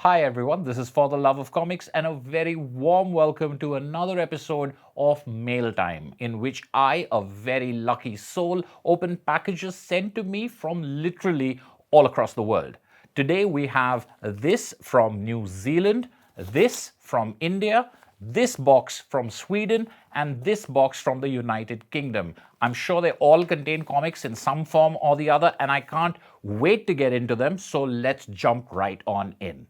Hi everyone, this is For the Love of Comics and a very warm welcome to another episode of Mail Time, in which I, a very lucky soul, open packages sent to me from literally all across the world. Today we have this from New Zealand, this from India, this box from Sweden, and this box from the United Kingdom. I'm sure they all contain comics in some form or the other, and I can't wait to get into them, so let's jump right on in.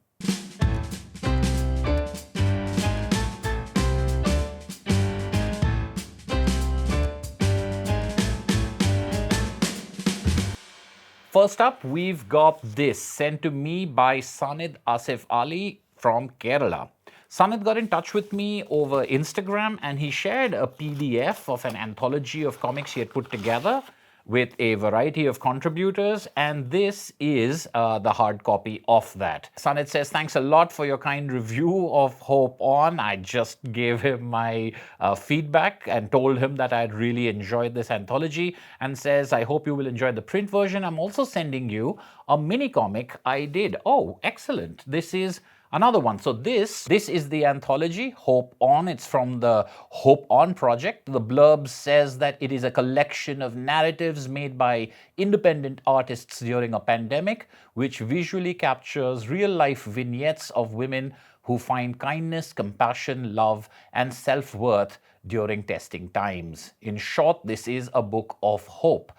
First up, we've got this sent to me by Sanid Asif Ali from Kerala. Sanid got in touch with me over Instagram and he shared a PDF of an anthology of comics he had put together with a variety of contributors, and this is the hard copy of that. Sanid says, thanks a lot for your kind review of Hope On. I just gave him my feedback and told him that I'd really enjoyed this anthology, and says, I hope you will enjoy the print version. I'm also sending you a mini comic I did. Oh, excellent. This is another one. So this is the anthology, Hope On. It's from the Hope On project. The blurb says that it is a collection of narratives made by independent artists during a pandemic, which visually captures real-life vignettes of women who find kindness, compassion, love, and self-worth during testing times. In short, this is a book of hope.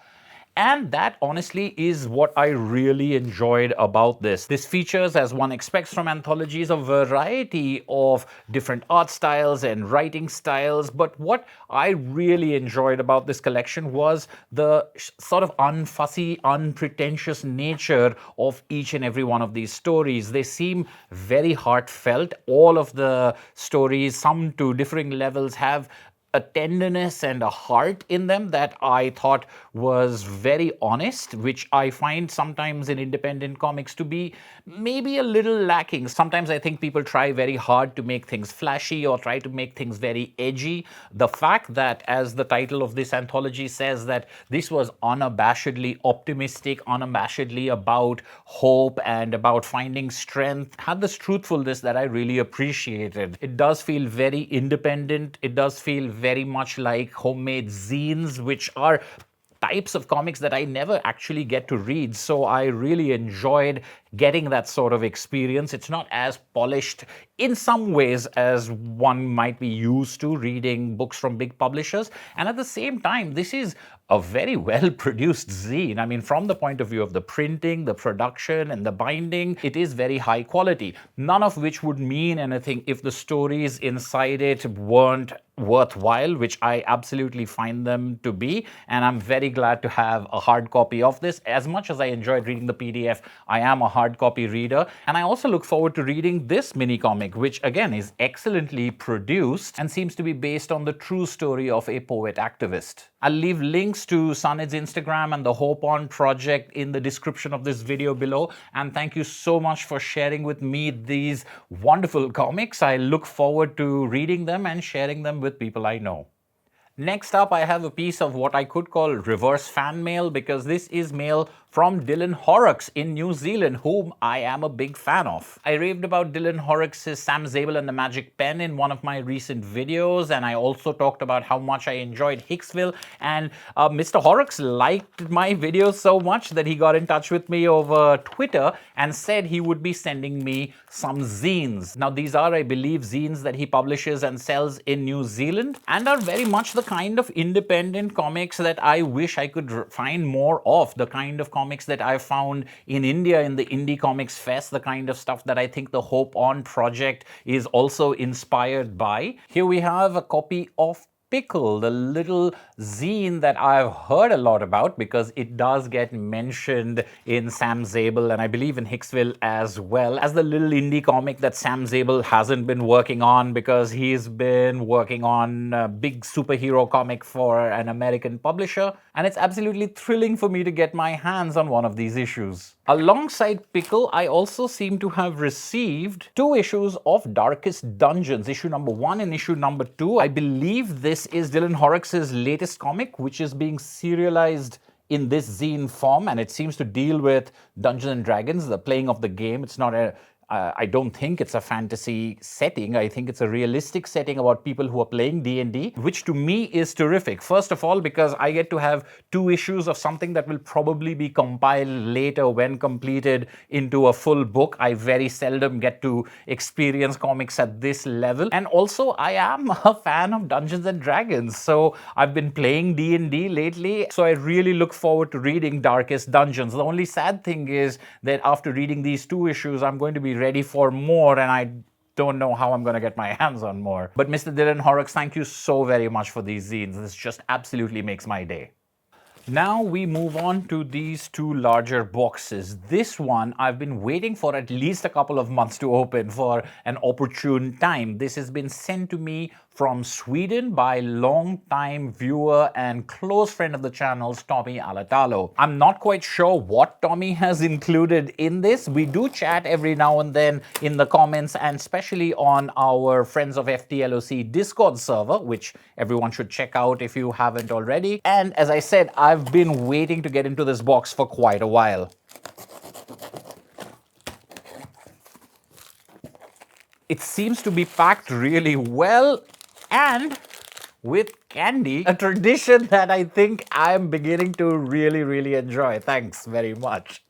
And that honestly is what I really enjoyed about this. This features, as one expects from anthologies, a variety of different art styles and writing styles. But what I really enjoyed about this collection was the sort of unfussy, unpretentious nature of each and every one of these stories. They seem very heartfelt. All of the stories, some to differing levels, have a tenderness and a heart in them that I thought was very honest, which I find sometimes in independent comics to be maybe a little lacking. Sometimes I think people try very hard to make things flashy or try to make things very edgy. The fact that, as the title of this anthology says, that this was unabashedly optimistic, unabashedly about hope and about finding strength, had this truthfulness that I really appreciated. It does feel very independent. It does feel very much like homemade zines, which are types of comics that I never actually get to read. So I really enjoyed getting that sort of experience. It's not as polished in some ways as one might be used to reading books from big publishers. And at the same time, this is a very well-produced zine. I mean, from the point of view of the printing, the production, and the binding, it is very high quality. None of which would mean anything if the stories inside it weren't worthwhile, which I absolutely find them to be. And I'm very glad to have a hard copy of this. As much as I enjoyed reading the PDF, I am a hard copy reader. And I also look forward to reading this mini comic, which again is excellently produced and seems to be based on the true story of a poet activist. I'll leave links to Sanid's Instagram and the Hope On project in the description of this video below. And thank you so much for sharing with me these wonderful comics. I look forward to reading them and sharing them with people I know. Next up, I have a piece of what I could call reverse fan mail, because this is mail from Dylan Horrocks in New Zealand, whom I am a big fan of. I raved about Dylan Horrocks' Sam Zabel and the Magic Pen in one of my recent videos, and I also talked about how much I enjoyed Hicksville, and Mr. Horrocks liked my video so much that he got in touch with me over Twitter and said he would be sending me some zines. Now, these are, I believe, zines that he publishes and sells in New Zealand and are very much the kind of independent comics that I wish I could find more of, the kind of comics that I found in India in the Indie Comics Fest, the kind of stuff that I think the Hope On project is also inspired by. Here we have a copy of Pickle, the little zine that I've heard a lot about because it does get mentioned in Sam Zabel and I believe in Hicksville as well as the little indie comic that Sam Zabel hasn't been working on because he's been working on a big superhero comic for an American publisher, and it's absolutely thrilling for me to get my hands on one of these issues. Alongside Pickle, I also seem to have received 2 issues of Darkest Dungeons, issue number 1 and issue number 2. I believe this is Dylan Horrocks' latest comic, which is being serialized in this zine form, and it seems to deal with Dungeons and Dragons, the playing of the game. It's not a I don't think it's a fantasy setting. I think it's a realistic setting about people who are playing D&D, which to me is terrific. First of all, because I get to have 2 issues of something that will probably be compiled later when completed into a full book. I very seldom get to experience comics at this level. And also, I am a fan of Dungeons and Dragons. So I've been playing D&D lately. So I really look forward to reading Darkest Dungeons. The only sad thing is that after reading these 2 issues, I'm going to be ready for more, and I don't know how I'm going to get my hands on more. But Mr. Dylan Horrocks, thank you so very much for these zines. This just absolutely makes my day. Now we move on to these 2 larger boxes. This one I've been waiting for at least a couple of months to open for an opportune time. This has been sent to me from Sweden by long-time viewer and close friend of the channel's Tommy Alatalo. I'm not quite sure what Tommy has included in this. We do chat every now and then in the comments, and especially on our Friends of FTLOC Discord server, which everyone should check out if you haven't already. And as I said, I've been waiting to get into this box for quite a while. It seems to be packed really well and with candy, a tradition that I think I'm beginning to really enjoy. Thanks very much.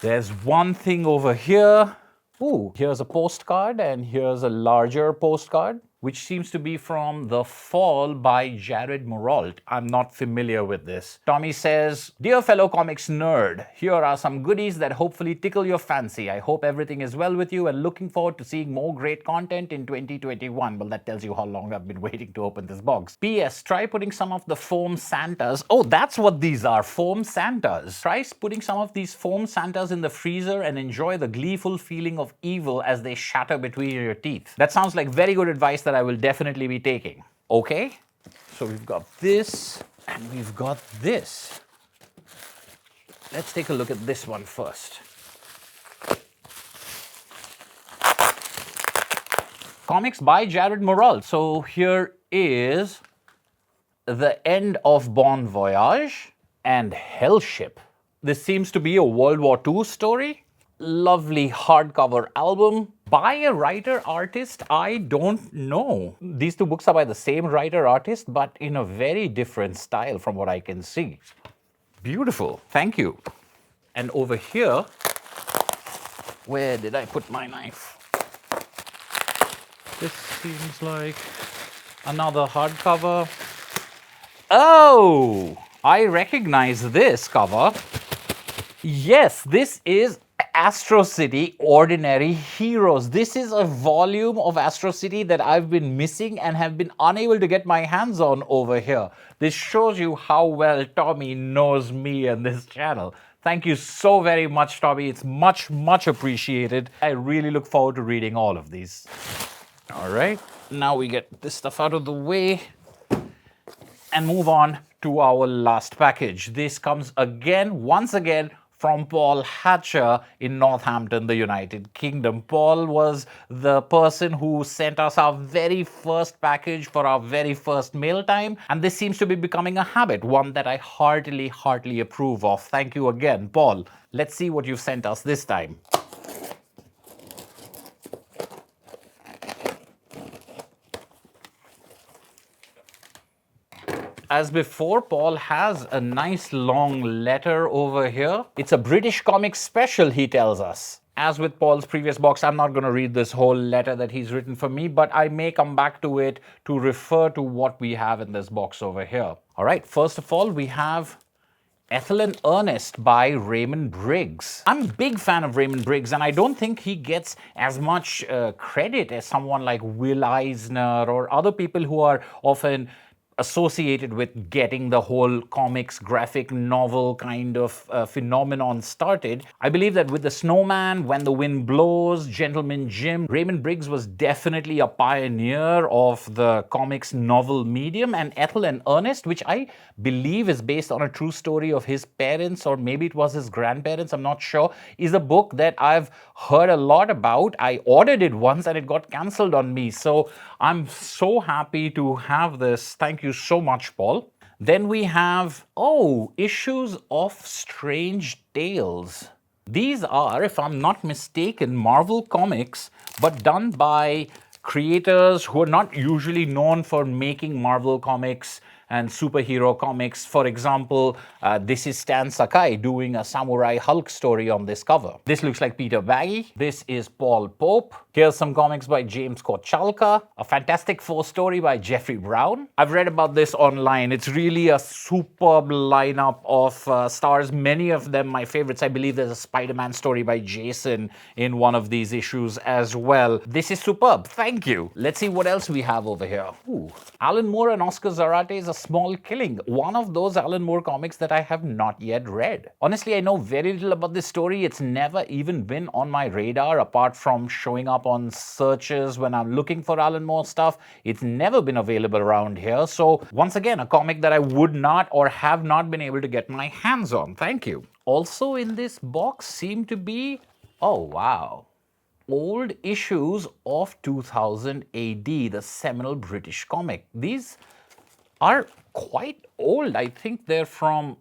There's one thing over here. Ooh, here's a postcard, and here's a larger postcard, which seems to be from The Fall by Jared Muralt. I'm not familiar with this. Tommy says, "Dear fellow comics nerd, here are some goodies that hopefully tickle your fancy. I hope everything is well with you and looking forward to seeing more great content in 2021. Well, that tells you how long I've been waiting to open this box. P.S. Try putting some of the foam Santas. Oh, that's what these are, foam Santas. Try putting some of these foam Santas in the freezer and enjoy the gleeful feeling of evil as they shatter between your teeth. That sounds like very good advice that I will definitely be taking." Okay, so we've got this and we've got this. Let's take a look at this one first. Comics by Jared Muralt. So here is The End of Bon Voyage and Hellship. This seems to be a World War II story. Lovely hardcover album by a writer-artist I don't know. These 2 books are by the same writer-artist, but in a very different style from what I can see. Beautiful. Thank you. And over here, where did I put my knife? This seems like another hardcover. Oh, I recognize this cover. Yes, this is Astro City Ordinary Heroes. This is a volume of Astro City that I've been missing and have been unable to get my hands on over here. This shows you how well Tommy knows me and this channel. Thank you so very much, Tommy. It's much appreciated. I really look forward to reading all of these. All right, now we get this stuff out of the way and move on to our last package. This comes once again, from Paul Hatcher in Northampton, the United Kingdom. Paul was the person who sent us our very first package for our very first mail time, and this seems to be becoming a habit, one that I heartily approve of. Thank you again, Paul. Let's see what you've sent us this time. As before, Paul has a nice long letter over here. It's a British comics special, he tells us. As with Paul's previous box, I'm not going to read this whole letter that he's written for me, but I may come back to it to refer to what we have in this box over here. All right, first of all, we have Ethel and Ernest by Raymond Briggs. I'm a big fan of Raymond Briggs, and I don't think he gets as much credit as someone like Will Eisner or other people who are often associated with getting the whole comics graphic novel kind of phenomenon started. I believe that with The Snowman, When the Wind Blows, Gentleman Jim, Raymond Briggs was definitely a pioneer of the comics novel medium, and Ethel and Ernest, which I believe is based on a true story of his parents, or maybe it was his grandparents, I'm not sure, is a book that I've heard a lot about. I ordered it once and it got cancelled on me, so I'm so happy to have this. Thank you so much, Paul. Then we have, Issues of Strange Tales. These are, if I'm not mistaken, Marvel comics, but done by creators who are not usually known for making Marvel comics and superhero comics. For example, this is Stan Sakai doing a Samurai Hulk story on this cover. This looks like Peter Baggy. This is Paul Pope. Here's some comics by James Kochalka. A Fantastic Four story by Jeffrey Brown. I've read about this online. It's really a superb lineup of stars. Many of them my favorites. I believe there's a Spider-Man story by Jason in one of these issues as well. This is superb. Thank you. Let's see what else we have over here. Ooh. Alan Moore and Oscar Zarate's A Small Killing. One of those Alan Moore comics that I have not yet read. Honestly, I know very little about this story. It's never even been on my radar apart from showing up on searches when I'm looking for Alan Moore stuff. It's never been available around here. So once again, a comic that I would not or have not been able to get my hands on. Thank you. Also in this box seem to be, oh wow, old issues of 2000 AD, the seminal British comic. These are quite old. I think they're from,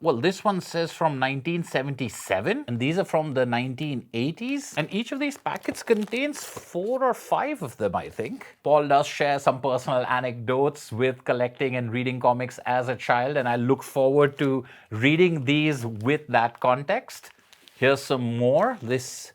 well, this one says from 1977, and these are from the 1980s. And each of these packets contains 4 or 5 of them, I think. Paul does share some personal anecdotes with collecting and reading comics as a child, and I look forward to reading these with that context. Here's some more. This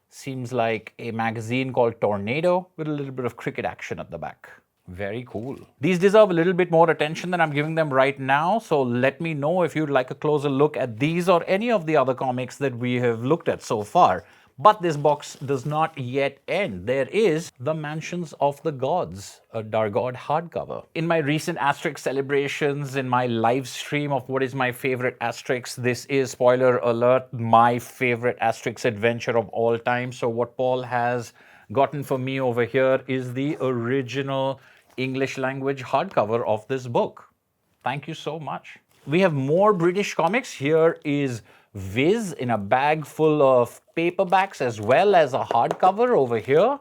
seems like a magazine called Tornado with a little bit of cricket action at the back. Very cool. These deserve a little bit more attention than I'm giving them right now, so let me know if you'd like a closer look at these or any of the other comics that we have looked at so far. But this box does not yet end. There is The Mansions of the Gods, a Dargod hardcover. In my recent Asterix celebrations, in my live stream of what is my favorite Asterix, this is, spoiler alert, my favorite Asterix adventure of all time. So what Paul has gotten for me over here is the original English language hardcover of this book. Thank you so much. We have more British comics. Here is Viz in a bag full of paperbacks as well as a hardcover over here.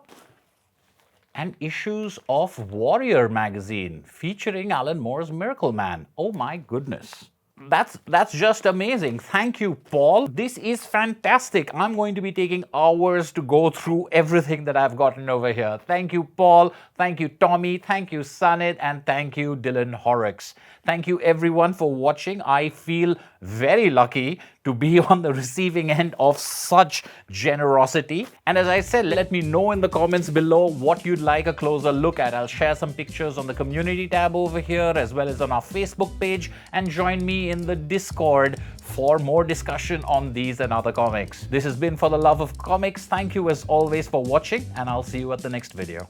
And issues of Warrior magazine featuring Alan Moore's Miracle Man. Oh my goodness. That's just amazing. Thank you, Paul. This is fantastic. I'm going to be taking hours to go through everything that I've gotten over here. Thank you, Paul. Thank you, Tommy. Thank you, Sanid. And thank you, Dylan Horrocks. Thank you, everyone, for watching. I feel very lucky to be on the receiving end of such generosity. And as I said, let me know in the comments below what you'd like a closer look at. I'll share some pictures on the community tab over here as well as on our Facebook page, and join me in the Discord for more discussion on these and other comics. This has been For the Love of Comics. Thank you as always for watching, and I'll see you at the next video.